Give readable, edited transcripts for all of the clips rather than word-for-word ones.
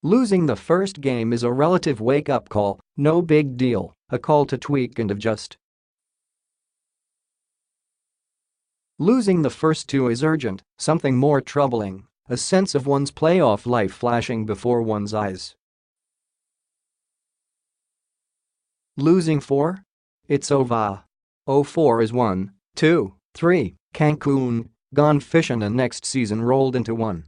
Losing the first game is a relative wake-up call, no big deal, a call to tweak and adjust. Losing the first two is urgent, something more troubling, a sense of one's playoff life flashing before one's eyes. Losing 4? It's oh-vah. 0-4 is 1, 2, 3, Cancun, gone fishin' and next season rolled into 1.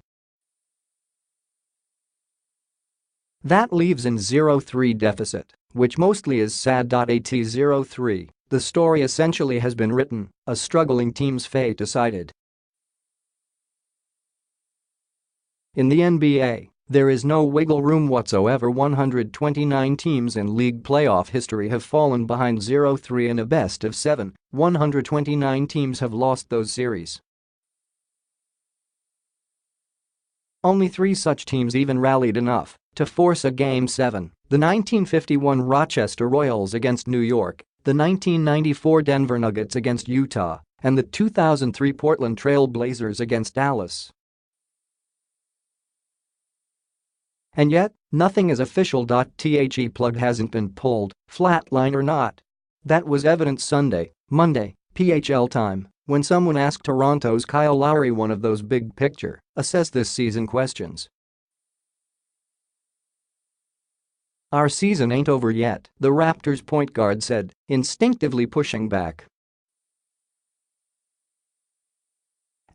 That leaves an 0-3 deficit, which mostly is sad. At 0-3, the story essentially has been written, a struggling team's fate decided. In the NBA, there is no wiggle room whatsoever. 129 teams in league playoff history have fallen behind 0-3 in a best of 7, 129 teams have lost those series. Only 3 such teams even rallied enough to force a Game 7, the 1951 Rochester Royals against New York, the 1994 Denver Nuggets against Utah, and the 2003 Portland Trailblazers against Dallas. And yet, nothing is official. The plug hasn't been pulled, flatline or not. That was evident Sunday, Monday, PHL time, when someone asked Toronto's Kyle Lowry one of those big picture, assess this season questions. "Our season ain't over yet," the Raptors point guard said, instinctively pushing back.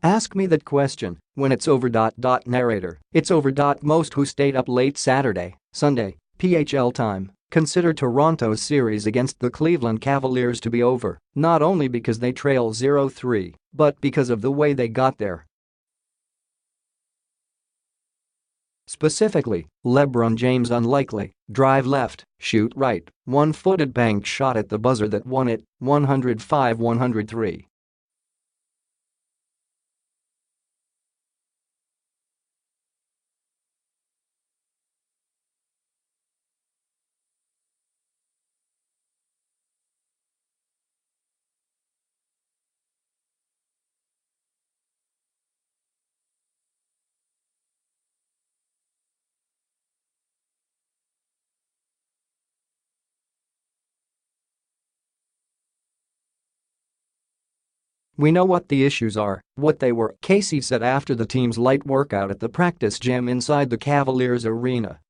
"Ask me that question when it's over. Narrator, it's over. Most who stayed up late Saturday, Sunday, PHL time, consider Toronto's series against the Cleveland Cavaliers to be over, not only because they trail 0-3, but because of the way they got there. Specifically, LeBron James' unlikely drive left, shoot right, one-footed bank shot at the buzzer that won it, 105-103. We know what the issues are, what they were," Casey said after the team's light workout at the practice gym inside the Cavaliers arena.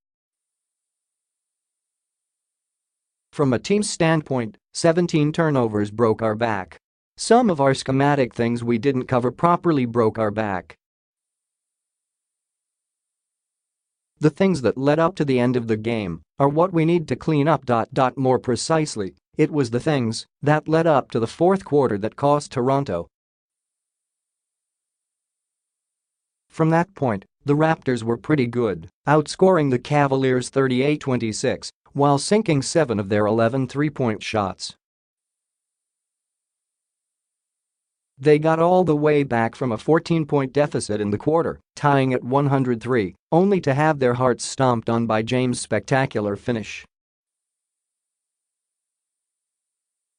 "From a team standpoint, 17 turnovers broke our back. Some of our schematic things we didn't cover properly broke our back. The things that led up to the end of the game are what we need to clean up. More precisely, it was the things that led up to the fourth quarter that cost Toronto. From that point, the Raptors were pretty good, outscoring the Cavaliers 38-26 while sinking 7 of their 11 three-point shots. They got all the way back from a 14-point deficit in the quarter, tying at 103, only to have their hearts stomped on by James' spectacular finish.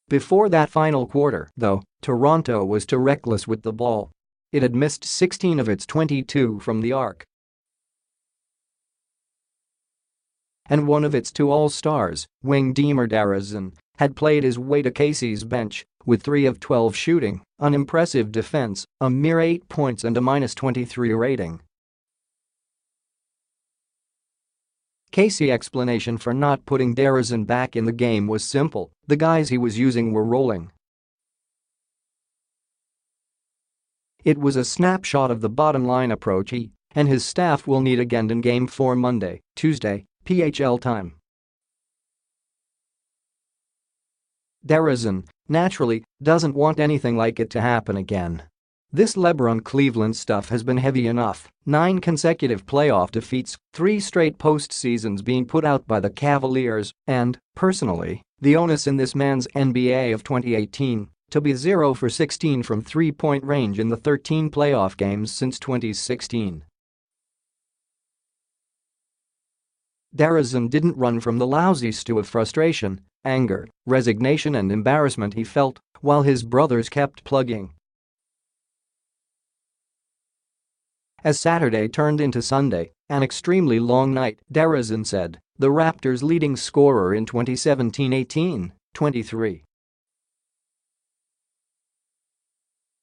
Before that final quarter, though, Toronto was too reckless with the ball. It had missed 16 of its 22 from the arc. And one of its 2 All-Stars, wing DeMar DeRozan, had played his way to Casey's bench with 3 of 12 shooting, unimpressive defense, a mere 8 points and a -23 rating. Casey's explanation for not putting DeRozan back in the game was simple: the guys he was using were rolling. It was a snapshot of the bottom-line approach he and his staff will need again in Game 4 Monday, Tuesday, PHL time. DeRozan, naturally, doesn't want anything like it to happen again. This LeBron Cleveland stuff has been heavy enough: 9 consecutive playoff defeats, 3 straight postseasons being put out by the Cavaliers, and, personally, the onus in this man's NBA of 2018 to be 0 for 16 from three-point range in the 13 playoff games since 2016. DeRozan didn't run from the lousy stew of frustration, anger, resignation and embarrassment he felt while his brothers kept plugging. As Saturday turned into Sunday, an extremely long night, DeRozan said, the Raptors' leading scorer in 2017-18, 23.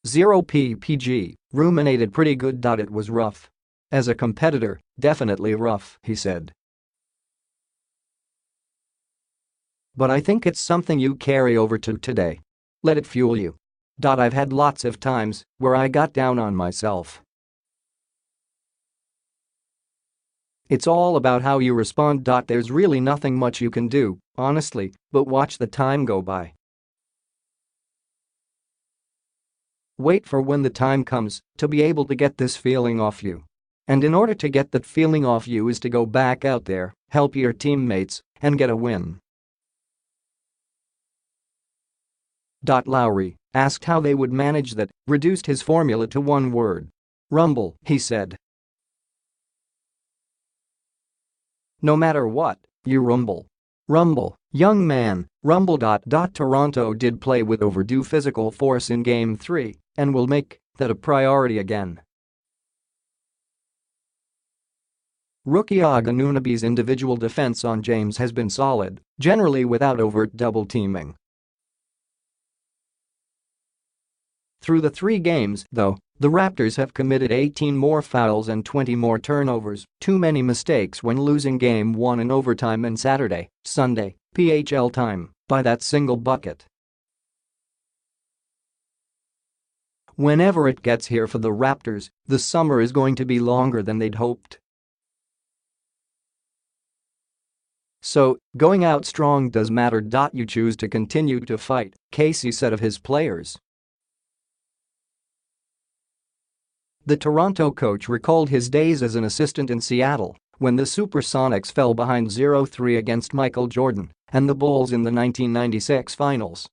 0 ppg, ruminated pretty good. It was rough. As a competitor, definitely rough, he said. But I think it's something you carry over to today. Let it fuel you. I've had lots of times where I got down on myself. It's all about how you respond. There's really nothing much you can do, honestly, but watch the time go by. Wait for when the time comes to be able to get this feeling off you. And in order to get that feeling off you is to go back out there, help your teammates, and get a win. Lowry, asked how they would manage that, reduced his formula to one word. Rumble, he said. No matter what, you rumble. Rumble, young man, rumble. Toronto did play with overdue physical force in Game 3 and will make that a priority again. Rookie Anunoby's individual defense on James has been solid, generally without overt double-teaming. Through the 3 games, though, the Raptors have committed 18 more fouls and 20 more turnovers, too many mistakes when losing Game 1 in overtime and Saturday, Sunday, PHL time, by that single bucket. Whenever it gets here for the Raptors, the summer is going to be longer than they'd hoped. So, going out strong does matter. You choose to continue to fight, Casey said of his players. The Toronto coach recalled his days as an assistant in Seattle when the Supersonics fell behind 0-3 against Michael Jordan and the Bulls in the 1996 finals.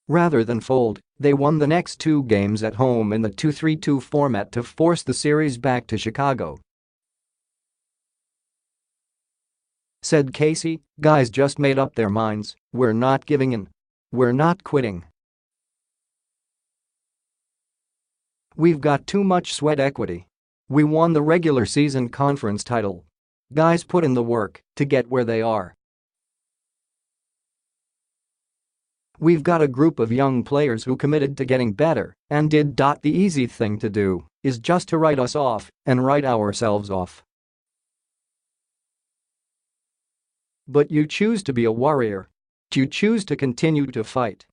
Rather than fold, they won the next 2 games at home in the 2-3-2 format to force the series back to Chicago. Said Casey, guys just made up their minds, we're not giving in. We're not quitting. We've got too much sweat equity. We won the regular season conference title. Guys put in the work to get where they are. We've got a group of young players who committed to getting better and did. The easy thing to do is just to write us off and write ourselves off. But you choose to be a warrior. You choose to continue to fight.